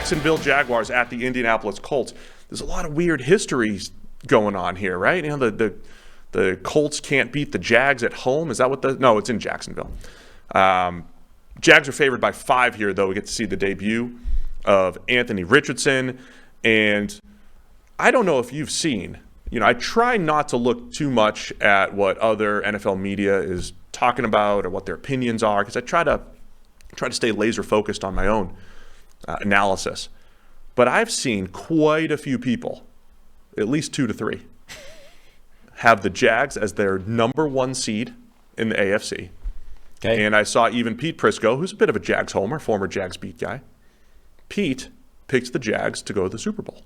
Jacksonville Jaguars at the Indianapolis Colts. There's a lot of weird histories going on here, right? You know, the Colts can't beat the Jags at home. Is that what no, it's in Jacksonville. Jags are favored by 5 here, though. We get to see the debut of Anthony Richardson. And I don't know if you've seen, I try not to look too much at what other NFL media is talking about or what their opinions are, because I try to stay laser focused on my own analysis. But I've seen quite a few people, at least 2 to 3, have the Jags as their number 1 seed in the AFC. Okay. And I saw even Pete Prisco, who's a bit of a Jags homer, former Jags beat guy. Pete picked the Jags to go to the Super Bowl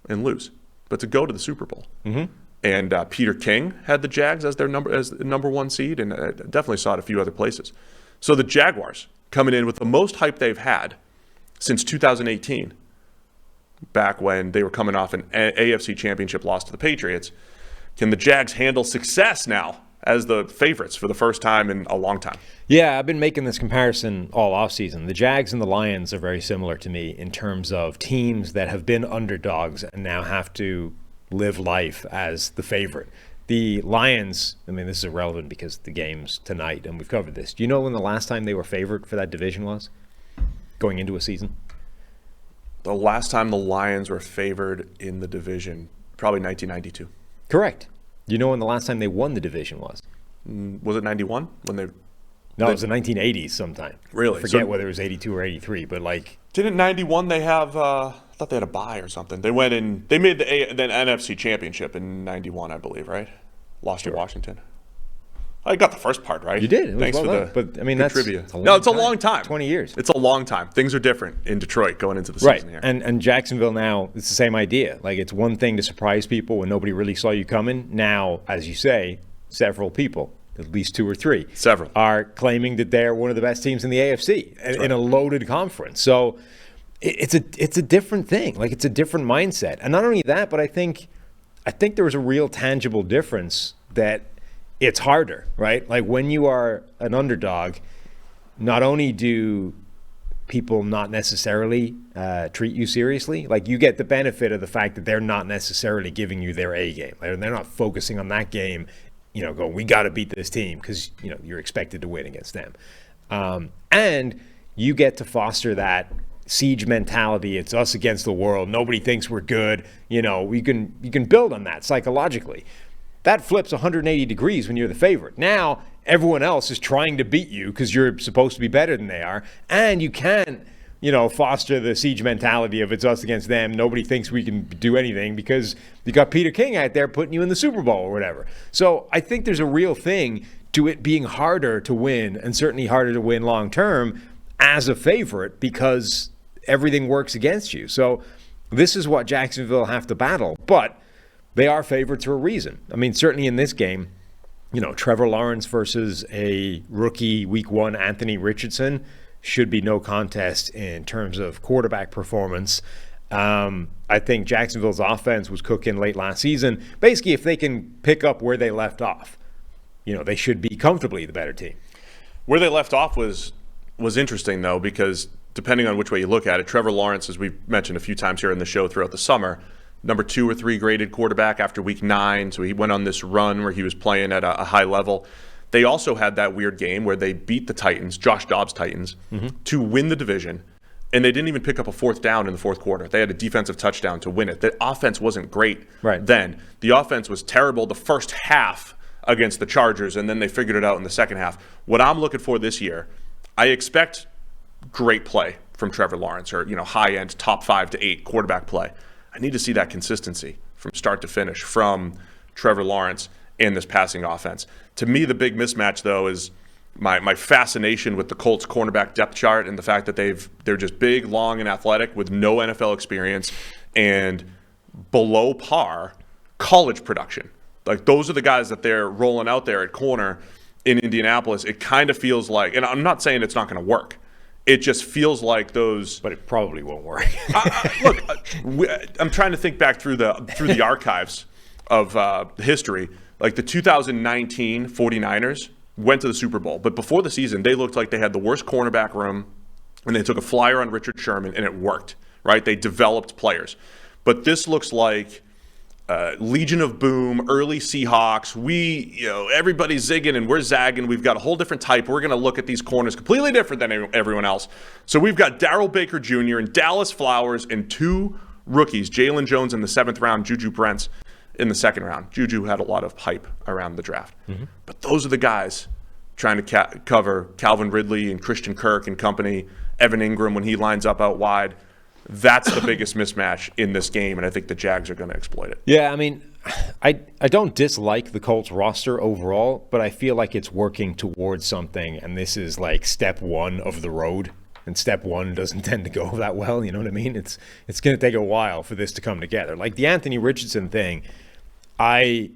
and lose, but to go to the Super Bowl. Mm-hmm. And Peter King had the Jags as their number 1 seed, and I definitely saw it a few other places. So the Jaguars coming in with the most hype they've had since 2018, back when they were coming off an AFC Championship loss to the Patriots. Can the Jags handle success now as the favorites for the first time in a long time? Yeah, I've been making this comparison all offseason. The Jags and the Lions are very similar to me in terms of teams that have been underdogs and now have to live life as the favorite. The Lions, this is irrelevant because the game's tonight and we've covered this. Do you know when the last time they were favored for that division was going into a season? The last time the Lions were favored in the division, probably 1992. Correct. Do you know when the last time they won the division was? Was it 91 when they? No, it was the 1980s sometime. Really? I forget whether it was 82 or 83, but Didn't 91 they have, I thought they had a bye or something. They went in, they made the NFC Championship in 91, I believe, right? Lost to Washington. I got the first part right. You did. It was Thanks well for done. the But that's trivia. It's a long time. 20 years. It's a long time. Things are different in Detroit going into the season here. And Jacksonville now, it's the same idea. It's one thing to surprise people when nobody really saw you coming. Now, as you say, several people, at least 2 or 3, are claiming that they're one of the best teams in the AFC in a loaded conference. So it's a different thing. It's a different mindset. And not only that, but I think there was a real tangible difference that it's harder, right? When you are an underdog, not only do people not necessarily treat you seriously, you get the benefit of the fact that they're not necessarily giving you their A game. They're not focusing on that game, going, we got to beat this team because, you're expected to win against them. And you get to foster that siege mentality. It's us against the world. Nobody thinks we're good. You can build on that psychologically. That flips 180 degrees when you're the favorite. Now, everyone else is trying to beat you because you're supposed to be better than they are. And you can, foster the siege mentality of it's us against them. Nobody thinks we can do anything because you got Peter King out there putting you in the Super Bowl or whatever. So I think there's a real thing to it being harder to win, and certainly harder to win long term as a favorite, because everything works against you. So this is what Jacksonville have to battle. But they are favorites for a reason. Certainly in this game, Trevor Lawrence versus a rookie week 1 Anthony Richardson should be no contest in terms of quarterback performance. I think Jacksonville's offense was cooking late last season. Basically, if they can pick up where they left off, they should be comfortably the better team. Where they left off was interesting, though, because depending on which way you look at it, Trevor Lawrence, as we've mentioned a few times here in the show throughout the summer, number 2 or 3 graded quarterback after week 9. So he went on this run where he was playing at a high level. They also had that weird game where they beat the Titans, Josh Dobbs Titans, to win the division. And they didn't even pick up a 4th down in the 4th quarter. They had a defensive touchdown to win it. The offense wasn't great then. The offense was terrible the first half against the Chargers, and then they figured it out in the second half. What I'm looking for this year, I expect great play from Trevor Lawrence, or high-end top 5 to 8 quarterback play. I need to see that consistency from start to finish from Trevor Lawrence in this passing offense. To me, the big mismatch, though, is my fascination with the Colts cornerback depth chart and the fact that they're just big, long, and athletic with no NFL experience and below par college production. Those are the guys that they're rolling out there at corner in Indianapolis. It kind of feels like, and I'm not saying it's not going to work, it just feels like those. But it probably won't work. Look, I'm trying to think back through the archives of history. The 2019 49ers went to the Super Bowl, but before the season, they looked like they had the worst cornerback room, and they took a flyer on Richard Sherman, and it worked, right? They developed players. But this looks like Legion of Boom, early Seahawks. Everybody's zigging and we're zagging. We've got a whole different type. We're going to look at these corners completely different than everyone else. So we've got Darrell Baker Jr. and Dallas Flowers and 2 rookies, Jalen Jones in the 7th round, Juju Brents in the 2nd round. Juju had a lot of hype around the draft. Mm-hmm. But those are the guys trying to cover Calvin Ridley and Christian Kirk and company, Evan Ingram when he lines up out wide. That's the biggest mismatch in this game, and I think the Jags are going to exploit it. Yeah, I mean, I don't dislike the Colts roster overall, but I feel like it's working towards something, and this is like step 1 of the road. And step 1 doesn't tend to go that well, you know what I mean? It's going to take a while for this to come together. Like the Anthony Richardson thing, I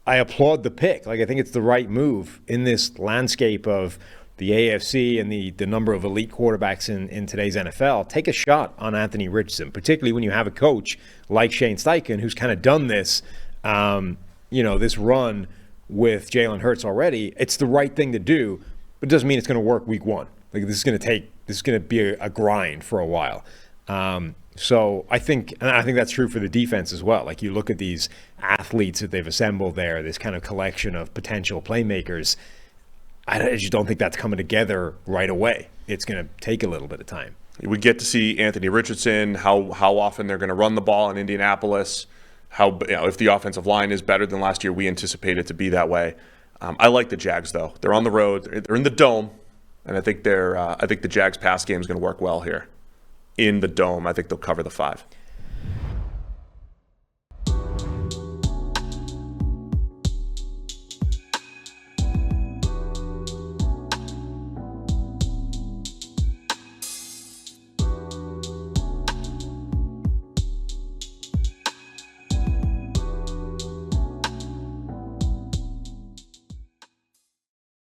applaud the pick. Like I think it's the right move in this landscape of the AFC and the number of elite quarterbacks in today's NFL. Take a shot on Anthony Richardson, particularly when you have a coach like Shane Steichen who's kind of done this, this run with Jalen Hurts already. It's the right thing to do, but it doesn't mean it's going to work week 1. Like this is going to be a grind for a while. So I think that's true for the defense as well. Like you look at these athletes that they've assembled there, this kind of collection of potential playmakers. I just don't think that's coming together right away. It's going to take a little bit of time. We get to see Anthony Richardson, how often they're going to run the ball in Indianapolis, if the offensive line is better than last year. We anticipate it to be that way. I like the Jags though. They're on the road. They're in the Dome. And I think the Jags pass game is going to work well here in the Dome. I think they'll cover the 5.